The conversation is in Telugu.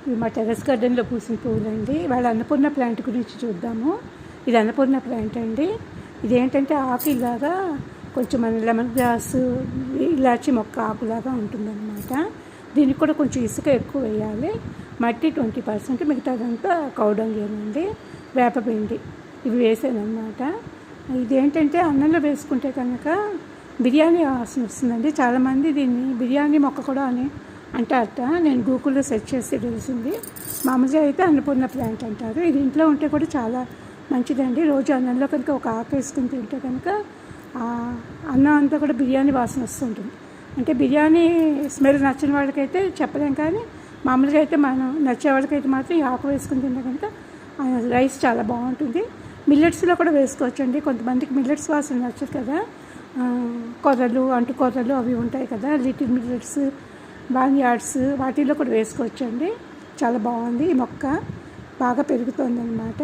ఇవి మా టెర్రస్ గార్డెన్లో పూసిన పువ్వులండి. వాళ్ళ అన్నపూర్ణ ప్లాంట్ గురించి చూద్దాము. ఇది అన్నపూర్ణ ప్లాంట్ అండి. ఇదేంటంటే ఆకు ఇలాగా కొంచెం మన లెమన్ గ్రాస్ ఇలాచి మొక్క ఆకులాగా ఉంటుందన్నమాట. దీనికి కూడా కొంచెం ఇసుక ఎక్కువ వేయాలి. మట్టి 20%, మిగతాదంతా కౌడంగేనండి, వేపపిండి ఇవి వేసానమాట. ఇదేంటంటే అన్నంలో వేసుకుంటే కనుక బిర్యానీ వాసన వస్తుందండి. చాలామంది దీన్ని బిర్యానీ మొక్క కూడా అని అంటారట. నేను గూగుల్లో సెర్చ్ చేసి తెలిసింది. మామూలుగా అయితే అన్నపూర్ణ ప్లాంట్ అంటారు. ఇది ఇంట్లో ఉంటే కూడా చాలా మంచిదండి. రోజు అన్నంలో కనుక ఒక ఆకు వేసుకుని తింటే కనుక అన్నం అంతా కూడా బిర్యానీ వాసన వస్తుంటుంది. అంటే బిర్యానీ స్మెల్ నచ్చని వాళ్ళకైతే చెప్పలేం, కానీ మామూలుగా అయితే మనం నచ్చే వాళ్ళకైతే మాత్రం ఈ ఆకు వేసుకుని తింటే కనుక రైస్ చాలా బాగుంటుంది. మిల్లెట్స్లో కూడా వేసుకోవచ్చండి. కొంతమందికి మిల్లెట్స్ వాసన నచ్చదు కదా, కొర్రలు, అంటు కొర్రలు అవి ఉంటాయి కదా, లిటిల్ మిల్లెట్స్, బార్న్యార్డ్స్, వాటిల్లో కూడా వేసుకోవచ్చండి. చాలా బాగుంది. ఈ మొక్క బాగా పెరుగుతుంది అన్నమాట.